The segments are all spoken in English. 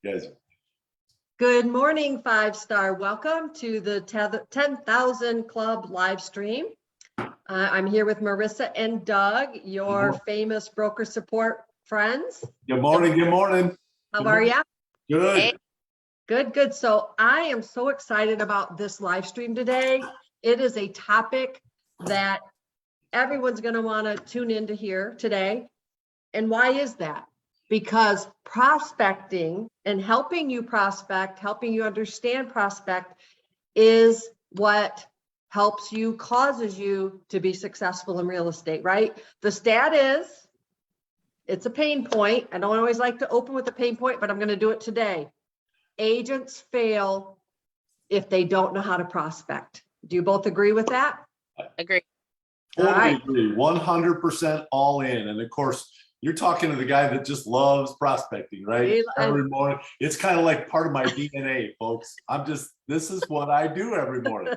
Guys. Good morning, 5-star. Welcome to the 10,000 Club live stream. I'm here with Marissa and Doug, your famous broker support friends. Good morning. Good morning. How are you? Good. Hey. Good. So I am so excited about this live stream today. It is a topic that everyone's going to want to tune in to hear today. And why is that? Because prospecting and helping you prospect, helping you understand prospect is what helps you, causes you to be successful in real estate, right? The stat is, it's a pain point. I don't always like to open with a pain point, but I'm going to do it today. Agents fail if they don't know how to prospect. Do you both agree with that? Agree. Totally agree. 100% all in. And of course, you're talking to the guy that just loves prospecting, right? Every morning. It's kind of like part of my DNA, folks. This is what I do every morning.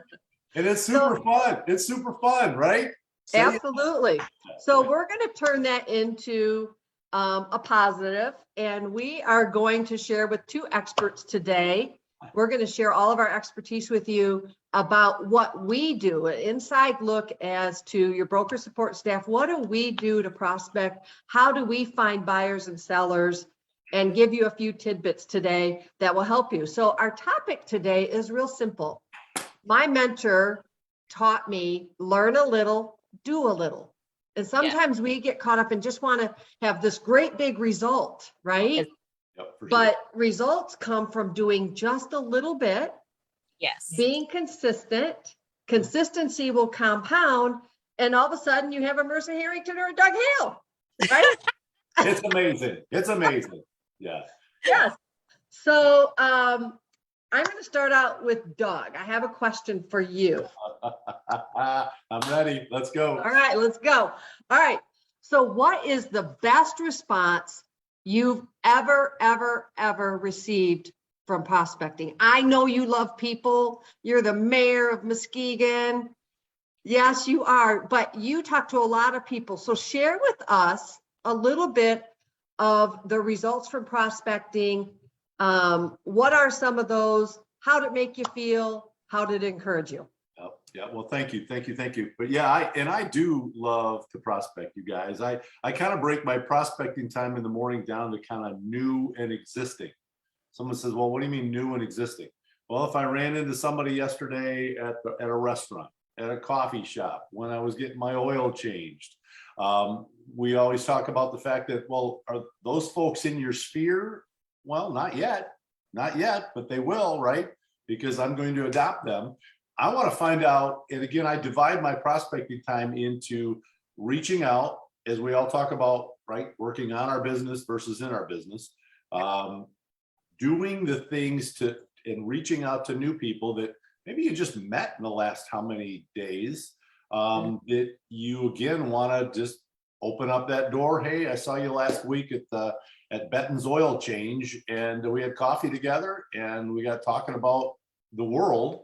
And it's super fun. It's super fun, right? Absolutely. So we're going to turn that into a positive, and we are going to share with two experts today. We're going to share all of our expertise with you about what we do, an inside look as to your broker support staff. What do we do to prospect? How do we find buyers and sellers? And give you a few tidbits today that will help you. So our topic today is real simple. My mentor taught me, learn a little, do a little. And sometimes we get caught up and just want to have this great big result, right? Yep, for But results come from doing just a little bit. Yes. Being consistent. Consistency will compound, and all of a sudden you have a Marissa Harrington or a Doug Hale, right? It's amazing. It's amazing. Yeah. Yes. So I'm going to start out with Doug. I have a question for you. I'm ready. Let's go. All right, let's go. All right. So what is the best response you've ever received from prospecting? I know you love people. You're the mayor of Muskegon. Yes, you are, but you talk to a lot of people. So share with us a little bit of the results from prospecting. What are some of those? How did it make you feel? How did it encourage you? Yeah, well, thank you. But yeah, I do love to prospect, you guys. I kind of break my prospecting time in the morning down to kind of new and existing. Someone says, well, what do you mean new and existing? Well, if I ran into somebody yesterday at a restaurant, at a coffee shop, when I was getting my oil changed, we always talk about the fact that, well, are those folks in your sphere? Well, not yet, but they will, right? Because I'm going to adopt them. I want to find out, and again, I divide my prospecting time into reaching out, as we all talk about, right? Working on our business versus in our business, doing the things and reaching out to new people that maybe you just met in the last how many days, that you again want to just open up that door. Hey, I saw you last week at Benton's oil change, and we had coffee together, and we got talking about the world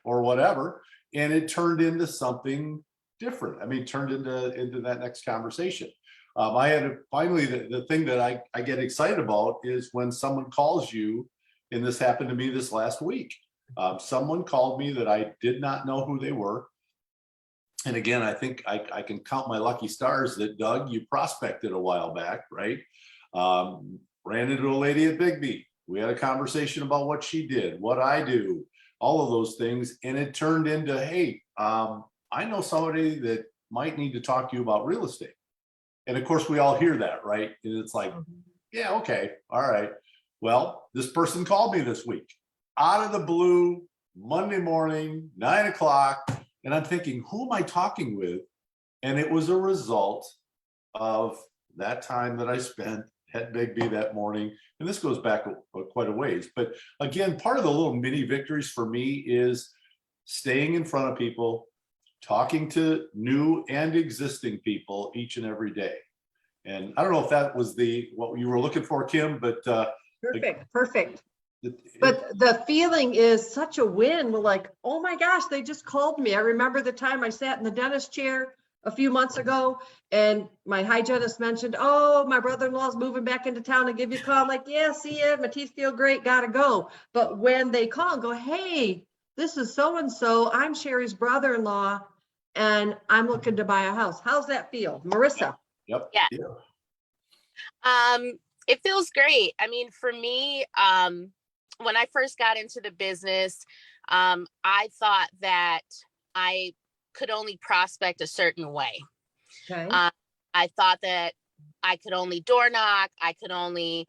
or whatever, and it turned into something different. I mean, turned into that next conversation. I had finally the thing that I get excited about is when someone calls you, and this happened to me this last week. Someone called me that I did not know who they were. And again, I think I can count my lucky stars that, Doug, you prospected a while back, right? Ran into a lady at Bigby. We had a conversation about what she did, what I do, all of those things. And it turned into, hey, I know somebody that might need to talk to you about real estate. And of course, we all hear that, right? And it's like, yeah, okay, all right. Well, this person called me this week out of the blue, Monday morning, 9 o'clock. And I'm thinking, who am I talking with? And it was a result of that time that I spent at Bigby that morning. And this goes back quite a ways. But again, part of the little mini victories for me is staying in front of people, talking to new and existing people each and every day. And I don't know if that was what you were looking for, Kim, but perfect. But the feeling is such a win. We're like, oh my gosh, they just called me. I remember the time I sat in the dentist chair a few months ago, and my hygienist mentioned, oh, my brother-in-law's moving back into town to give you a call. I'm like, yeah, see ya. My teeth feel great. Gotta go. But when they call and go, hey, this is so-and-so. I'm Sherry's brother-in-law, and I'm looking to buy a house. How's that feel? Marissa? Yep. Yeah. Yeah. It feels great. I mean, for me, when I first got into the business, I thought that I could only prospect a certain way. Okay. I thought that I could only door knock, I could only,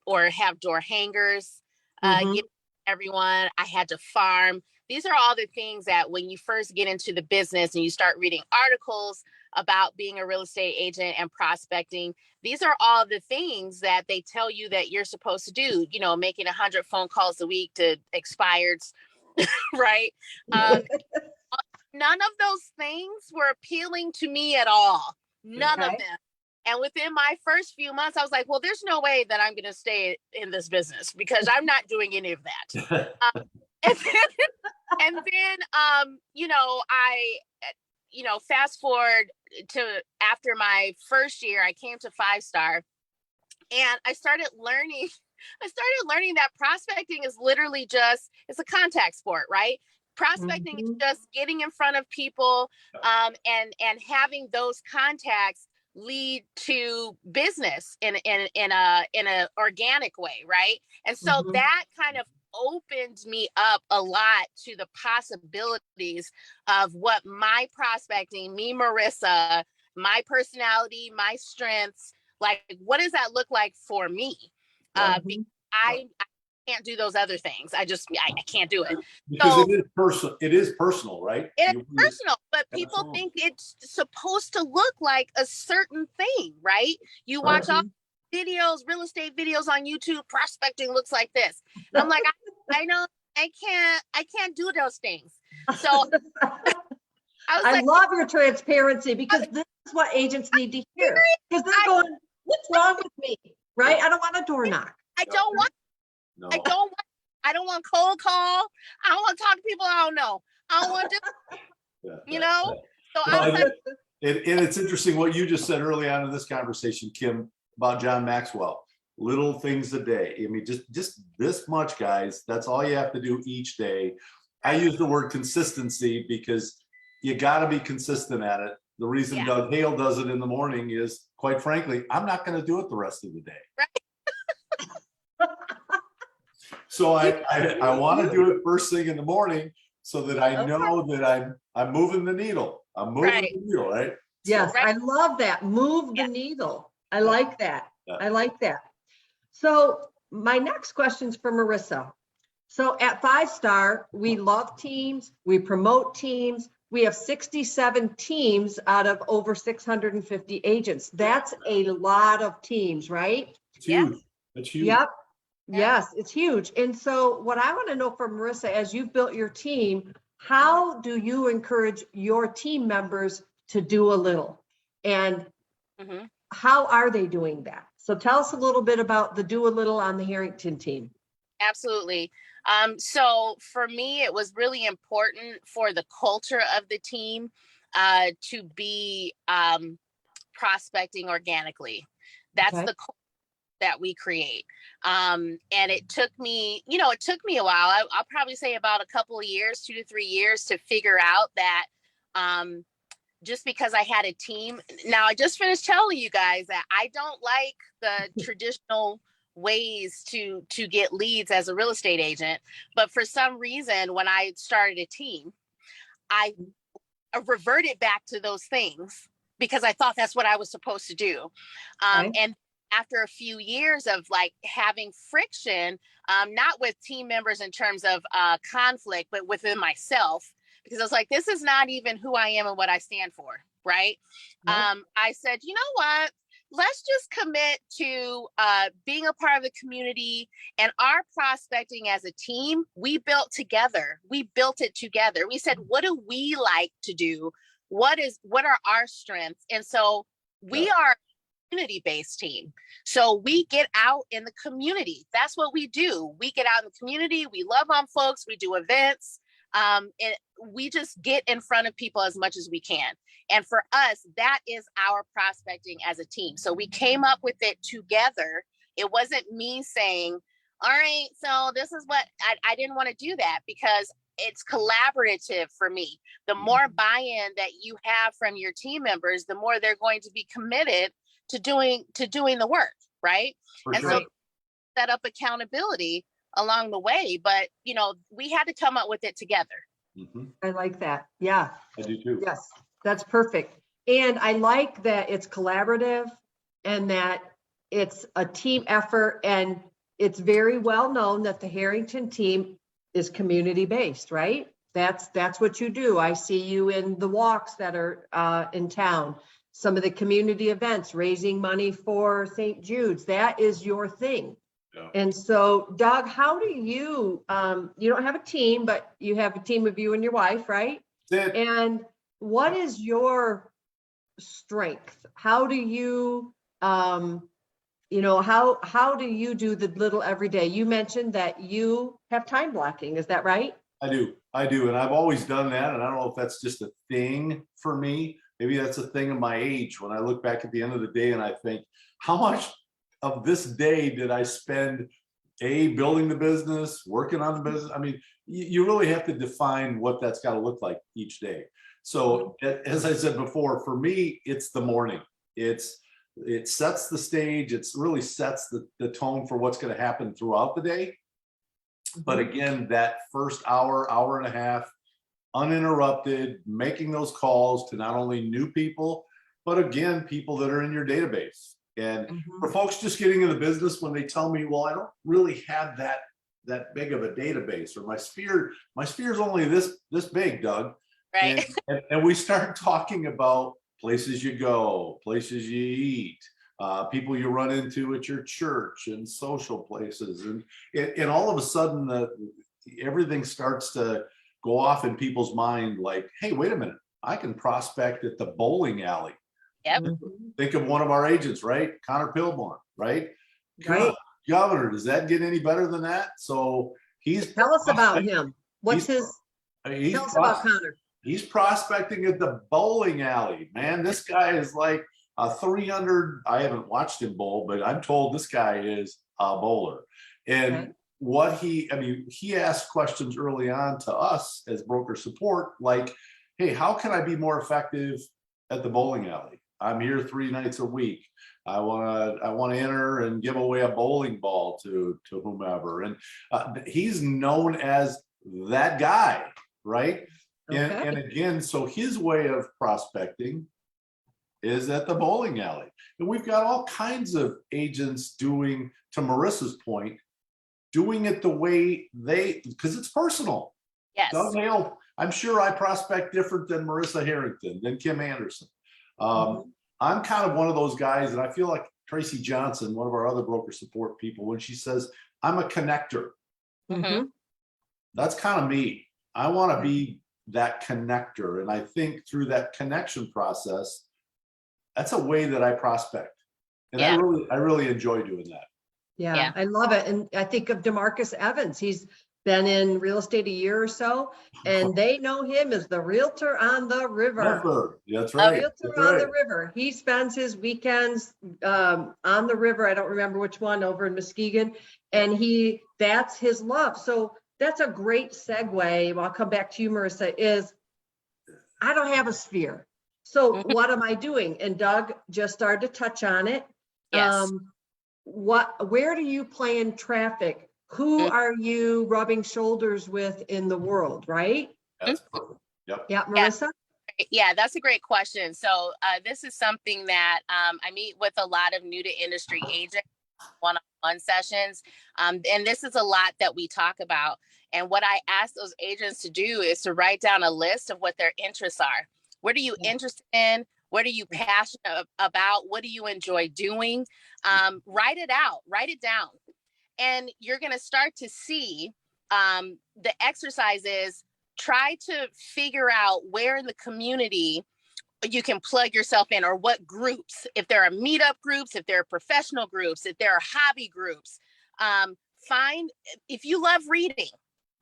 or have door hangers, give everyone. I had to farm. These are all the things that when you first get into the business and you start reading articles about being a real estate agent and prospecting, these are all the things that they tell you that you're supposed to do, you know, making 100 phone calls a week to expireds, right? None of those things were appealing to me at all. None of Okay. them. And within my first few months, I was like, well, there's no way that I'm going to stay in this business because I'm not doing any of that. And then, you know, fast forward to after my first year, I came to 5-star and I started learning that prospecting is literally just, it's a contact sport, right? Prospecting is just getting in front of people, and having those contacts lead to business in a organic way, right? And so that kind of opened me up a lot to the possibilities of what my prospecting, me, Marissa, my personality, my strengths, like what does that look like for me? Because I can't do those other things. I can't do it. Because So, it is personal. It is personal, right? it is personal, but people Absolutely. think it's supposed to look like a certain thing, right? You watch all videos, real estate videos on YouTube, prospecting looks like this. And I'm like, I know I can't do those things. So I was I like, love your transparency because this is what agents need to hear. Because they're going, what's wrong with me? Right? I don't want a door knock. I don't want No. I don't want cold call. I don't want to talk to people I don't know. I don't want to, you know? So I was like, And it's interesting what you just said early on in this conversation, Kim, about John Maxwell. Little things a day. I mean, just this much, guys. That's all you have to do each day. I use the word consistency because you got to be consistent at it. The reason Doug Hale does it in the morning is, quite frankly, I'm not going to do it the rest of the day. Right. So I want to do it first thing in the morning so that I know that I'm moving the needle. I'm moving the needle, right? Yes, I love that. Move the needle. I like that. I like that. So my next question's for Marissa. So at 5-star, we love teams, we promote teams. We have 67 teams out of over 650 agents. That's a lot of teams, right? It's huge. It's huge. Yep. Yes, it's huge. And so what I want to know from Marissa, as you've built your team, how do you encourage your team members to do a little? And how are they doing that? So tell us a little bit about the do a little on the Harrington team. Absolutely. So for me, it was really important for the culture of the team to be prospecting organically. That's the culture that we create. And it took me, a while. I'll probably say about a couple of years, 2 to 3 years to figure out that just because I had a team. Now, I just finished telling you guys that I don't like the traditional ways to get leads as a real estate agent. But for some reason, when I started a team, I reverted back to those things because I thought that's what I was supposed to do. And after a few years of like having friction, not with team members in terms of conflict, but within myself, because I was like, this is not even who I am and what I stand for, right? I said, you know what? Let's just commit to being a part of the community, and our prospecting as a team, we built together. We built it together. We said, what do we like to do? What are our strengths? And so we are a community-based team. So we get out in the community. That's what we do. We get out in the community. We love on folks. We do events. We just get in front of people as much as we can. And for us, that is our prospecting as a team. So we came up with it together. It wasn't me saying, all right, so this is what I didn't want to do that, because it's collaborative for me. The more buy-in that you have from your team members, the more they're going to be committed to doing the work, right? For And sure. so set up accountability along the way, but we had to come up with it together. I like that. Yeah. I do too. Yes, that's perfect. And I like that it's collaborative and that it's a team effort, and it's very well known that the Harrington team is community-based, right? That's what you do. I see you in the walks that are in town, some of the community events, raising money for St. Jude's. That is your thing. Yeah. And so, Doug, how do you, you don't have a team, but you have a team of you and your wife, right? That's it. And what is your strength? How do you, how do you do the little everyday? You mentioned that you have time blocking. Is that right? I do. And I've always done that. And I don't know if that's just a thing for me. Maybe that's a thing of my age. When I look back at the end of the day and I think, how much of this day did I spend building the business, working on the business? I mean, you really have to define what that's got to look like each day. So as I said before, for me, it's the morning. It sets the stage. It's really sets the tone for what's going to happen throughout the day. But again, that first hour and a half, uninterrupted, making those calls to not only new people, but again, people that are in your database. And for folks just getting into the business, when they tell me, well, I don't really have that big of a database, or my sphere is only this big, Doug. Right. And we start talking about places you go, places you eat, people you run into at your church and social places. And all of a sudden, everything starts to go off in people's mind like, hey, wait a minute, I can prospect at the bowling alley. Yep. Think of one of our agents, right? Connor Pilborn, right? Right. Governor, does that get any better than that? So Tell us about him. What's his, tell us about Connor. He's prospecting at the bowling alley, man. This guy is like a 300. I haven't watched him bowl, but I'm told this guy is a bowler. And he asked questions early on to us as broker support, like, hey, how can I be more effective at the bowling alley? I'm here 3 nights a week. I want to enter and give away a bowling ball to whomever. And he's known as that guy, right? Okay. And again, so his way of prospecting is at the bowling alley. And we've got all kinds of agents doing, to Marissa's point, doing it the way because it's personal. Yes. Doug Hale, I'm sure I prospect different than Marissa Harrington, than Kim Anderson. I'm kind of one of those guys, and I feel like Tracy Johnson, one of our other broker support people, when she says, I'm a connector. That's kind of me. I want to be that connector. And I think through that connection process, that's a way that I prospect. And I really enjoy doing that. Yeah, I love it. And I think of DeMarcus Evans. He's been in real estate a year or so, and they know him as the realtor on the river. That's right. Realtor on the river. He spends his weekends on the river. I don't remember which one, over in Muskegon. And that's his love. So that's a great segue. I'll come back to you, Marissa, is I don't have a sphere. So what am I doing? And Doug just started to touch on it. Yes. Where do you play in traffic? Who are you rubbing shoulders with in the world, right? That's perfect. Yep. Yeah, Marissa? Yeah, that's a great question. So this is something that I meet with a lot of new to industry agents, one-on-one sessions. And this is a lot that we talk about. And what I ask those agents to do is to write down a list of what their interests are. What are you interested in? What are you passionate about? What do you enjoy doing? Write it out, write it down. And you're going to start to see the exercises. Try to figure out where in the community you can plug yourself in, or what groups, if there are meetup groups, if there are professional groups, if there are hobby groups. Find, if you love reading,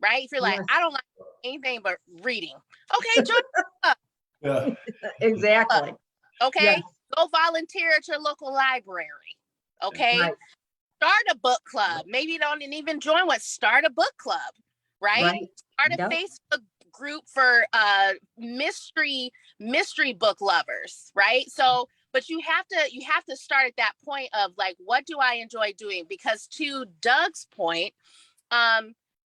right? If you're like, Yes. I don't like anything but reading. Okay, join the club. Yeah. Exactly. Okay, Yes. go volunteer at your local library. Okay, Right. start a book club. Maybe you don't even join one. Start a book club, right? Right. Start a Yep. Facebook group for mystery book lovers, right? So, but you have to start at that point of like, what do I enjoy doing? Because to Doug's point,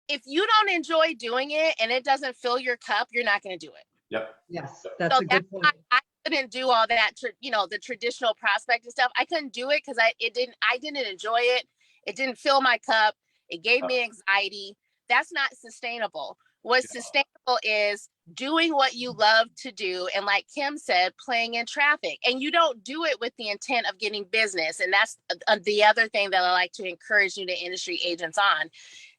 if you don't enjoy doing it and it doesn't fill your cup, you're not going to do it. Yep. Yes, that's So a good point. I couldn't do all that, the traditional prospecting stuff. I couldn't do it because I didn't enjoy it. It didn't fill my cup. It gave me anxiety. That's not sustainable. What's sustainable is doing what you love to do. And like Kim said, playing in traffic. And you don't do it with the intent of getting business. And that's the other thing that I like to encourage new to industry agents on.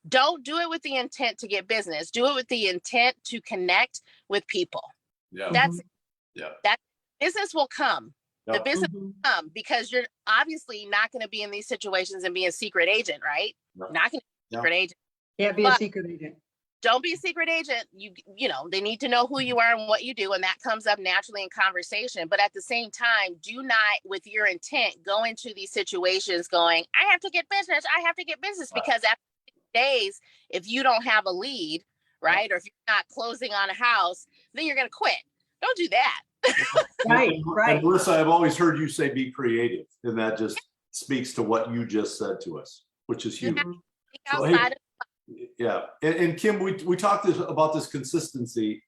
Don't do it with the intent to get business. Do it with the intent to connect with people. Yeah. That's Yeah. that business will come. The Yeah. business will come because you're obviously not going to be in these situations and be a secret agent, right? No. Not going to be a secret agent. Can't be a But secret agent. don't be a secret agent. They need to know who you are and what you do, and that comes up naturally in conversation. But at the same time, do not, with your intent, go into these situations going, I have to get business. I have to get business, because after days, if you don't have a lead, right, or if you're not closing on a house, then you're going to quit. Don't do that. Right, And right. Melissa, I've always heard you say be creative, and that just speaks to what you just said to us, which is You huge. have to think So, outside of Yeah, and Kim, we talked about this consistency.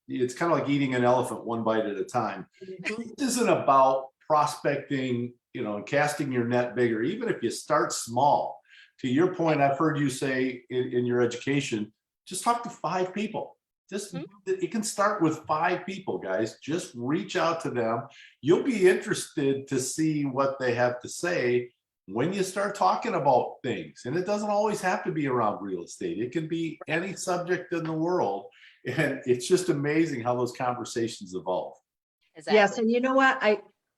It's kind of like eating an elephant one bite at a time. This isn't about prospecting, and casting your net bigger. Even if you start small, to your point, I've heard you say in your education, just talk to 5 people. Just it can start with 5 people, guys. Just reach out to them. You'll be interested to see what they have to say when you start talking about things. And it doesn't always have to be around real estate. It can be any subject in the world. And it's just amazing how those conversations evolve. Exactly. Yes, and you know what?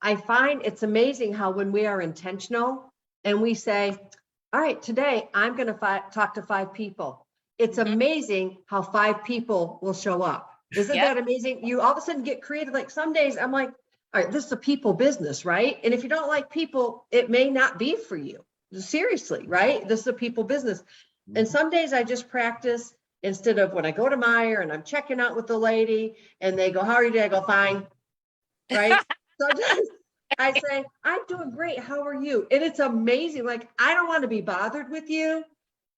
I find it's amazing how when we are intentional and we say, all right, today I'm going to talk to 5 people. It's amazing how 5 people will show up. Isn't that amazing? You all of a sudden get creative. Like some days I'm like, all right, this is a people business, right? And if you don't like people, it may not be for you. Seriously, right? This is a people business. And some days I just practice instead of when I go to Meyer and I'm checking out with the lady and they go, how are you today? I go, fine. Right? So I say, I'm doing great. How are you? And it's amazing. Like, I don't want to be bothered with you.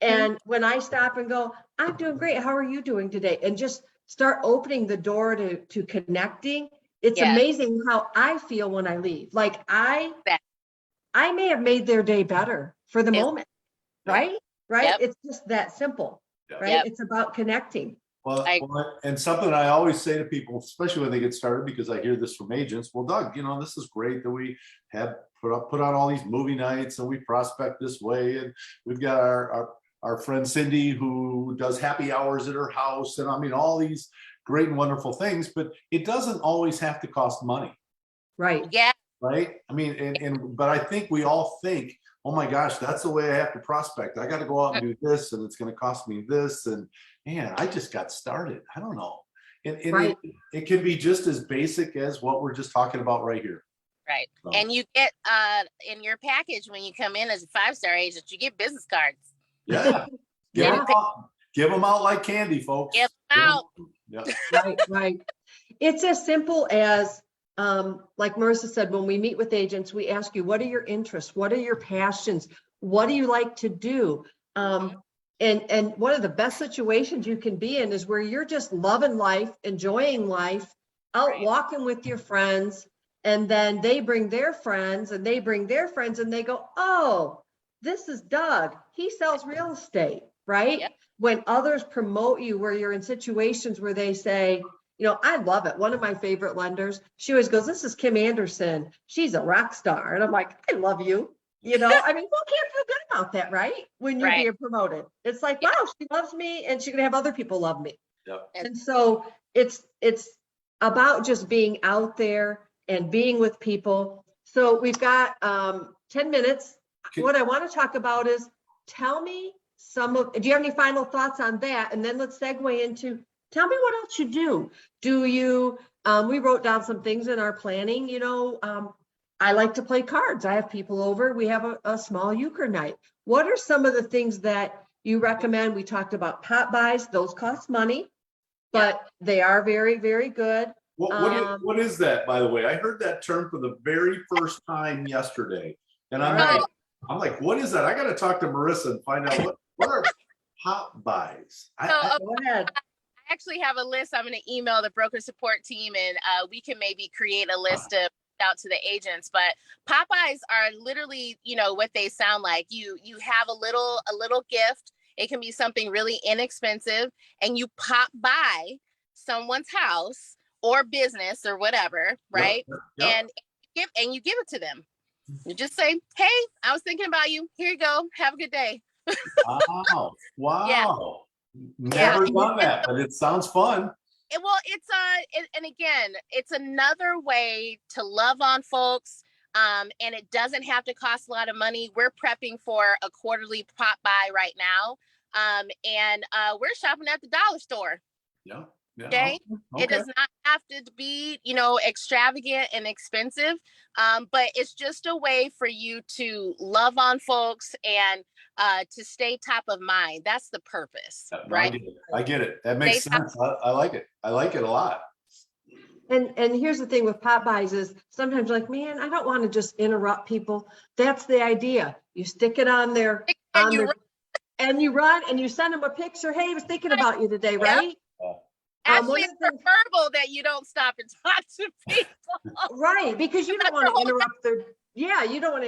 And when I stop and go, I'm doing great. How are you doing today? And just start opening the door to connecting. It's amazing how I feel when I leave. Like I may have made their day better for the moment, right? Right? Yep. It's just that simple, right? Yep. It's about connecting. Well, and something I always say to people, especially when they get started, because I hear this from agents, well, Doug, this is great that we have put on all these movie nights and we prospect this way. And we've got our friend Cindy who does happy hours at her house. And I mean, all these great and wonderful things, but it doesn't always have to cost money. Right. Yeah. Right. I mean, but I think we all think, oh my gosh, that's the way I have to prospect. I got to go out and do this and it's going to cost me this. And man, I just got started. I don't know. And it can be just as basic as what we're just talking about right here. Right. So. And you get in your package when you come in as a 5-star agent, you get business cards. Yeah. Give them out like candy, folks. Give them out. Yeah. Right. It's as simple as, like Marissa said, when we meet with agents, we ask you, what are your interests? What are your passions? What do you like to do? And one of the best situations you can be in is where you're just loving life, enjoying life, out walking with your friends, and then they bring their friends and they bring their friends and they go, oh, this is Doug. He sells real estate, right? Yep. When others promote you, where you're in situations where they say, I love it. One of my favorite lenders, she always goes, this is Kim Anderson. She's a rock star. And I'm like, I love you. I mean, who can't feel good about that, right? When you're being promoted, it's like, wow, she loves me and she can have other people love me. Yep. And so it's about just being out there and being with people. So we've got 10 minutes. What I want to talk about is tell me do you have any final thoughts on that? And then let's segue into, tell me what else you do. Do you, we wrote down some things in our planning, I like to play cards. I have people over. We have a small euchre night. What are some of the things that you recommend? We talked about pop buys. Those cost money, but they are very, very good. What is that, by the way? I heard that term for the very first time yesterday. And I'm like, what is that? I got to talk to Marissa and find out what are pop buys. Go ahead. I actually have a list. I'm going to email the broker support team, and we can maybe create a list to out to the agents. But Popeyes are literally, what they sound like. You have a little gift. It can be something really inexpensive, and you pop by someone's house or business or whatever, right? Yep. And you give it to them. You just say, "Hey, I was thinking about you. Here you go. Have a good day." Wow. Yeah. Never done that, but it sounds fun. And again, it's another way to love on folks. And it doesn't have to cost a lot of money. We're prepping for a quarterly pop by right now. And we're shopping at the dollar store. Yeah. Okay. It does not have to be, extravagant and expensive. But it's just a way for you to love on folks and to stay top of mind. That's the purpose, right? I get it. That makes sense. I like it. I like it a lot. And here's the thing with pop buys is sometimes like, man, I don't want to just interrupt people. That's the idea. You stick it on there and you run and you send them a picture. Hey, I was thinking about you today, right? Actually, it's preferable that you don't stop and talk to people. Right, because you don't want to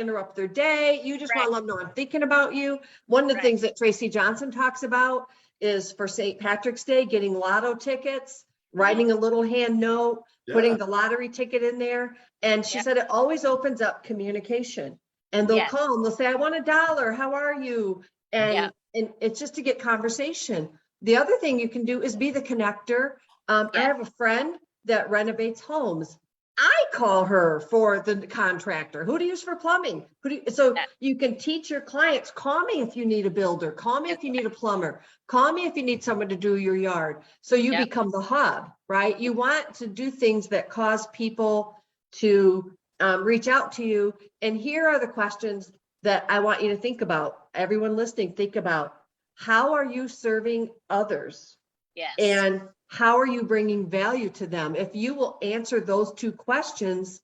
interrupt their day. You just want to let them know I'm thinking about you. One of the things that Tracy Johnson talks about is for St. Patrick's Day, getting lotto tickets, writing a little hand note, putting the lottery ticket in there. And she said it always opens up communication. And they'll call and they'll say, I want $1. How are you? And it's just to get conversation. The other thing you can do is be the connector. I have a friend that renovates homes. I call her for the contractor. Who do you use for plumbing? So you can teach your clients, call me if you need a builder, call me if you need a plumber, call me if you need someone to do your yard. So you become the hub, right? You want to do things that cause people to reach out to you. And here are the questions that I want you to think about. Everyone listening, think about. How are you serving others? Yes. And how are you bringing value to them? If you will answer those two questions,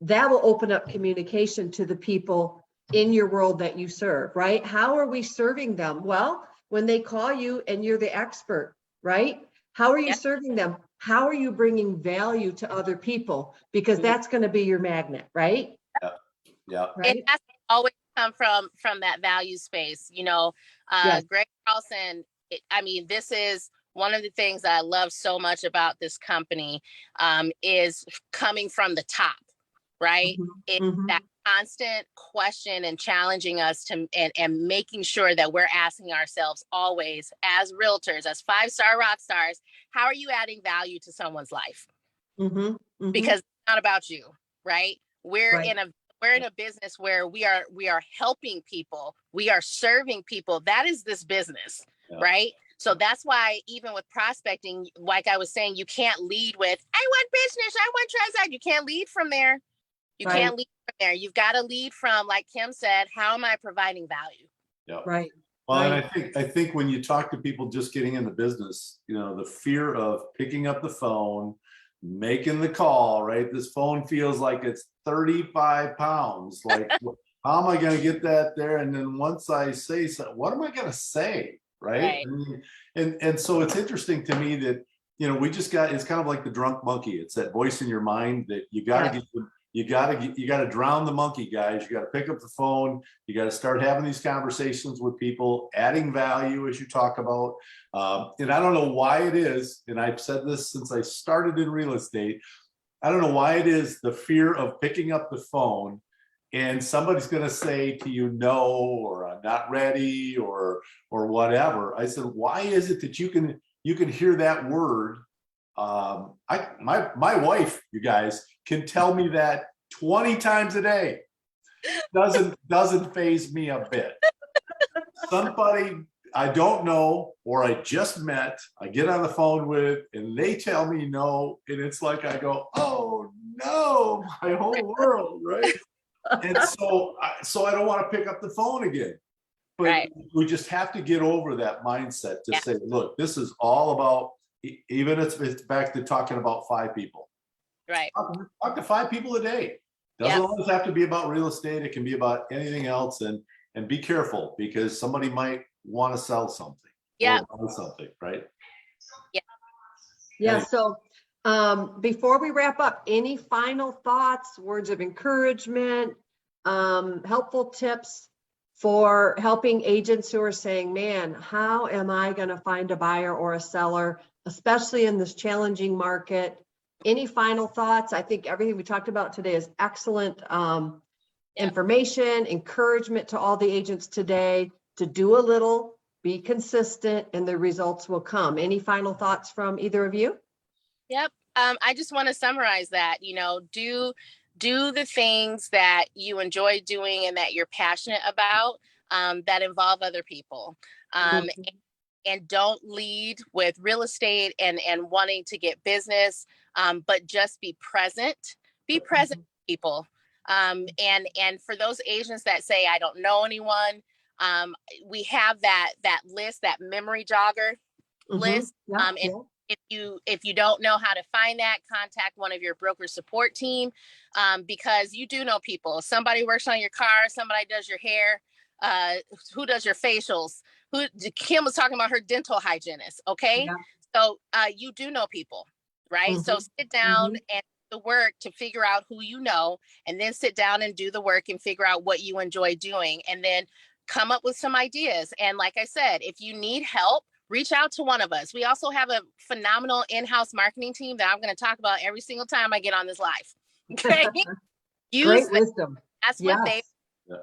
that will open up communication to the people in your world that you serve, right? How are we serving them? Well, when they call you and you're the expert, right? How are you serving them? How are you bringing value to other people? Because that's going to be your magnet, right? Yeah. Right? It has to always come from that value space. Greg Carlson, this is one of the things that I love so much about this company, is coming from the top, right? It's that constant question and challenging us and making sure that we're asking ourselves always, as realtors, as 5-star rock stars, how are you adding value to someone's life? Because it's not about you, right? We're in a business where we are helping people, we are serving people. That is this business, right? So that's why even with prospecting, like I was saying, you can't lead with, I want business, I want transaction. You can't lead from there. You can't lead from there. You've got to lead from, like Kim said, how am I providing value? Yeah. Right. Well, and I think when you talk to people just getting into business, the fear of picking up the phone, making the call, right? This phone feels like it's 35 pounds. Like, how am I going to get that there? And then once I say something, what am I going to say? Right. And so it's interesting to me that, it's kind of like the drunk monkey. It's that voice in your mind that you got to drown the monkey, guys. You got to pick up the phone. You got to start having these conversations with people, adding value as you talk about. And I don't know why it is, and I've said this since I started in real estate, I don't know why it is the fear of picking up the phone and somebody's going to say to you, no, or I'm not ready, or whatever. I said, why is it that you can hear that word? My wife, you guys, can tell me that 20 times a day. Doesn't faze me a bit. Somebody I don't know, or I just met, I get on the phone with, and they tell me no, and it's like I go, oh no, my whole world, right? And so I don't want to pick up the phone again. But Right. we just have to get over that mindset to Yeah. say, look, this is all about, even if it's back to talking about 5 people. Right. Talk to 5 people a day. Doesn't Yep. always have to be about real estate. It can be about anything else. And be careful, because somebody might want to sell something. Yeah. Or buy something, right? Yeah, so before we wrap up, any final thoughts, words of encouragement, helpful tips for helping agents who are saying, man, how am I going to find a buyer or a seller, especially in this challenging market? Any final thoughts? I think everything we talked about today is excellent information, encouragement to all the agents today to do a little, be consistent, and the results will come. Any final thoughts from either of you? Yep. I just want to summarize that, do the things that you enjoy doing and that you're passionate about, that involve other people. And don't lead with real estate and wanting to get business, but just be present. Be present to people. And for those agents that say, I don't know anyone, we have that list, that memory jogger list. If you don't know how to find that, contact one of your broker support team, because you do know people. Somebody works on your car, somebody does your hair, who does your facials. Kim was talking about her dental hygienist. Okay, so you do know people, right? So sit down and do the work to figure out who you know, and then sit down and do the work and figure out what you enjoy doing, and then come up with some ideas. And like I said, if you need help, reach out to one of us. We also have a phenomenal in-house marketing team that I'm going to talk about every single time I get on this live. Okay. Great wisdom. That's what they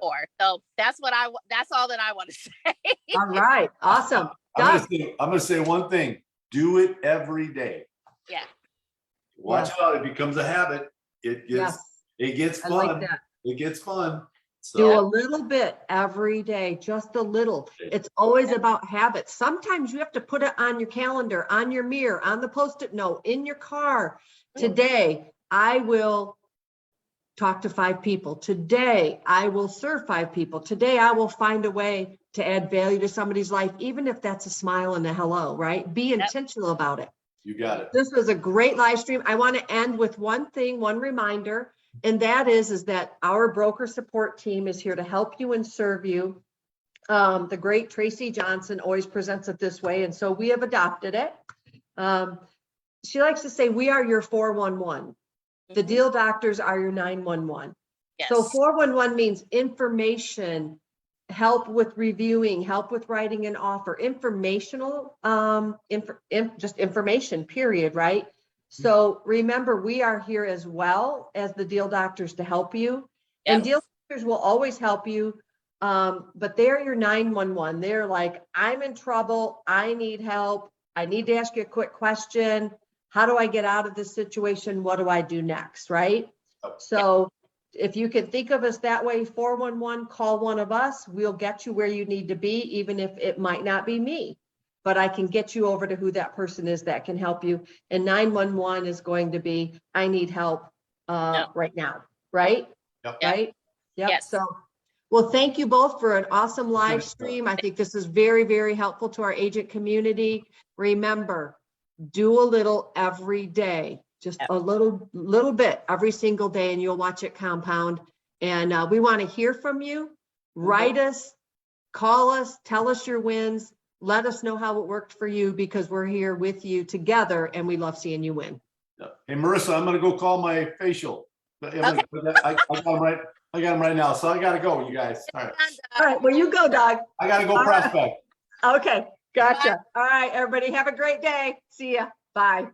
for. So that's all that I want to say. All right. Awesome. I'm going to say one thing. Do it every day. Yeah. Watch out. It becomes a habit. It gets fun. I like that. It gets fun. So. Do a little bit every day, just a little. It's always about habits. Sometimes you have to put it on your calendar, on your mirror, on the Post-it note, in your car. Today, I will talk to 5 people. Today, I will serve 5 people. Today, I will find a way to add value to somebody's life, even if that's a smile and a hello, right? Be intentional about it. You got it. This was a great live stream. I want to end with one thing, one reminder. And that is that our broker support team is here to help you and serve you. The great Tracy Johnson always presents it this way, and so we have adopted it. She likes to say, we are your 411. The deal doctors are your 911. Yes. So 411 means information, help with reviewing, help with writing an offer, informational, just information, period, right? So remember, we are here as well as the deal doctors to help you. And deal doctors will always help you, but they're your 911. They're like, I'm in trouble. I need help. I need to ask you a quick question. How do I get out of this situation? What do I do next, right? So if you can think of us that way, 411, call one of us. We'll get you where you need to be, even if it might not be me. But I can get you over to who that person is that can help you. And 911 is going to be, I need help right now, right? Right? Yep. Yes. So, well, thank you both for an awesome live stream. I think this is very, very helpful to our agent community. Remember, do a little every day, just a little bit every single day, and you'll watch it compound. And we want to hear from you. Write us, call us, tell us your wins. Let us know how it worked for you, because we're here with you together and we love seeing you win. Hey, Marissa, I'm going to go call my facial. I got him right now. So I got to go, you guys. All right. All right. Well, you go, Doug. I got to go prospect. Okay. Gotcha. All right, everybody. Have a great day. See ya. Bye.